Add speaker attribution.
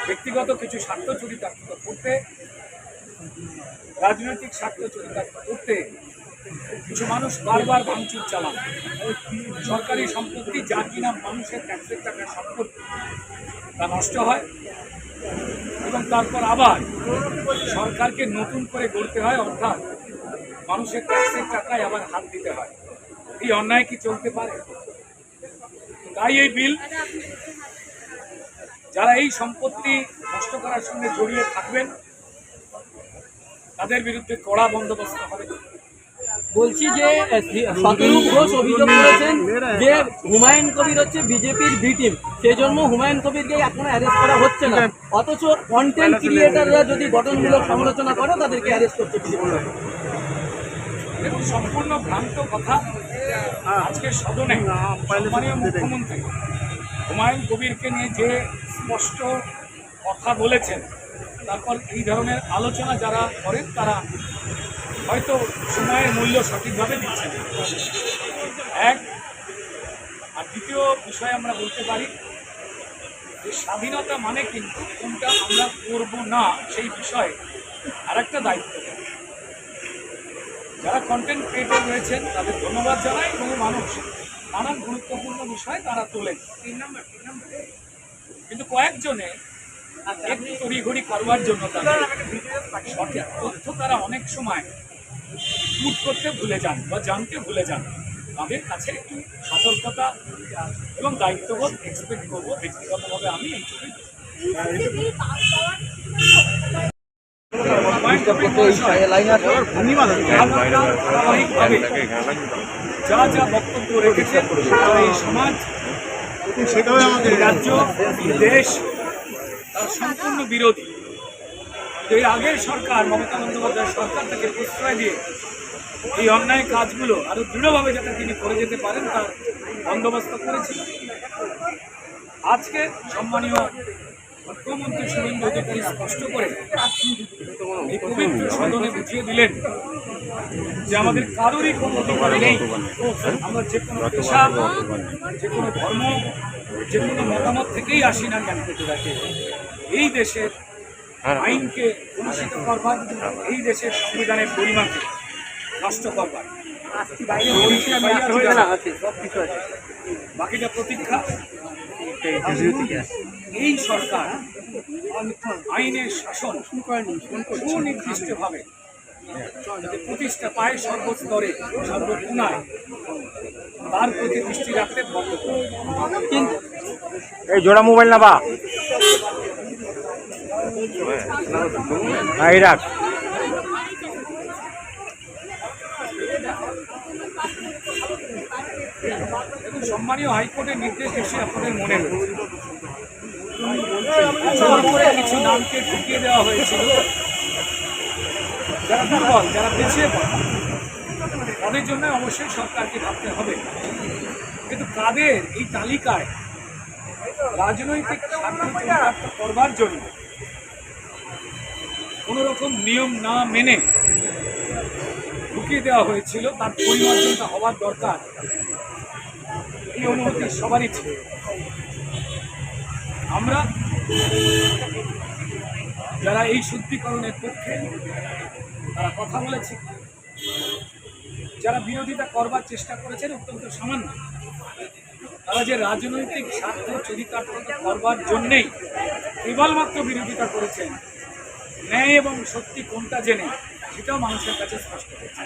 Speaker 1: ব্যক্তিগত কিছু স্বার্থ চরিতার্থ করতে, রাজনৈতিক স্বার্থ চরিতার্থ করতে কিছু মানুষ বারবার ভাঙচুর চালান। সরকারি সম্পত্তি যা কিনা মানুষের ট্যাক্সের টাকা সম্পত্তি তা নষ্ট হয় এবং তারপর আবার সরকারকে নতুন করে গড়তে হয়, অর্থাৎ মানুষের ট্যাক্সের টাকায় আবার হাত দিতে হয়। এই অন্যায় কি চলতে পারে? তাই এই বিল যারা এই সম্পত্তি নষ্ট করার সঙ্গে জড়িয়ে থাকবেন তাদের বিরুদ্ধে কড়া বন্দোবস্ত হবে।
Speaker 2: বলছি যে শতরূপ ঘোষ অভিযোগ করেছেন যে হুমায়ুন কবির হচ্ছে বিজেপির বি টিম, সেই জন্য হুমায়ুন কবিরকে এখনো অ্যারেস্ট করা হচ্ছে না, অথচ কন্টেন্ট ক্রিয়েটাররা যদি গঠনমূলক সমালোচনা করে তাদেরকে অ্যারেস্ট করছে বিজেপি।
Speaker 1: এবং সম্পূর্ণ ভ্রান্ত কথা। আজকে সদনে সম্মানীয় মুখ্যমন্ত্রী হুমায়ুন কবিরকে নিয়ে যে স্পষ্ট কথা বলেছেন, তারপর এই ধরনের আলোচনা যারা করেন তারা হয়তো সময়ের মূল্য সঠিকভাবে দিচ্ছেন। এক আর দ্বিতীয় বিষয় আমরা বলতে পারি যে স্বাধীনতা মানে কিন্তু কোনটা আমরা করব না সেই বিষয়ে আর একটা দায়িত্ব। যারা কন্টেন্ট ক্রিয়েটর রয়েছেন তাদের ধন্যবাদ জানাই এবং মানুষ নানান গুরুত্বপূর্ণ বিষয় তারা তোলেন, কিন্তু কয়েকজনে একটু তড়িঘড়ি করবার জন্য তাদের সঠিক তথ্য তারা অনেক সময় পুট করতে ভুলে যান বা জানতে ভুলে যান। তাদের কাছে একটু সতর্কতা এবং দায়িত্ববোধ এক্সপেক্ট করবো ব্যক্তিগতভাবে আমি এই ছবি। যা যা বক্তব্য রেখেছেন এই সমাজ, আমাদের রাজ্য, দেশ তার সম্পূর্ণ বিরোধী। এই আগের সরকার, মমতা বন্দ্যোপাধ্যায় সরকার তাকে প্রশ্রয় দিয়ে এই অন্যায় কাজগুলো আরো দৃঢ়ভাবে যাতে তিনি করে যেতে পারেন তার বন্দোবস্ত করেছিল। আজকে সম্মানীয় মুখ্যমন্ত্রী শুভেন্দু অধিকারী স্পষ্ট করে এই পবিত্র সদনে বুঝিয়ে দিলেন যে আমাদের কারোরই কোনো অধিকার নেই। আমরা যে কোনো পেশা, যে কোনো ধর্ম, যে কোনো মতামত থেকেই আসি না কেন, এই দেশের আইনকে কলুষিত করবার, এই দেশের সংবিধানের পরিমাণকে নষ্ট করবার। বাকিটা প্রতীক্ষা। এই সরকার আইনের শাসন সুনির্দিষ্টভাবে প্রতিষ্ঠা পায় সর্বস্তরে, সর্বগুণায়, তার প্রতি দৃষ্টি রাখতে বন্ধ করে।
Speaker 3: এই জোড়া মোবাইল না বা রাখ।
Speaker 1: সম্মানীয় হাইকোর্টের নির্দেশ এসে আপনাদের মনে রয়েছে, কিছু নামকে ঢুকিয়ে দেওয়া হয়েছিল যারা দুর্বল, যারা পিছিয়ে পড়ে, তাদের জন্য অবশ্যই সরকারকে ভাবতে হবে। কিন্তু তাদের এই তালিকায় রাজনৈতিক স্বার্থ চরিতার্থ করবার জন্য কোনো রকম নিয়ম না মেনে ঢুকিয়ে দেওয়া হয়েছিল, তার পরিমার্জনটা হওয়ার দরকার। এই অনুমতি সবারই ছিল। আমরা যারা এই শুদ্ধিকরণের পক্ষে তারা কথা বলেছি, যারা বিরোধিতা করবার চেষ্টা করেছেন অত্যন্ত সামান্য, তারা যে রাজনৈতিক স্বার্থ চরিতার্থ করবার জন্যেই কেবলমাত্র বিরোধিতা করেছেন, ন্যায় এবং সত্যি কোনটা জেনে সেটাও মানুষের কাছে স্পষ্ট হয়েছে।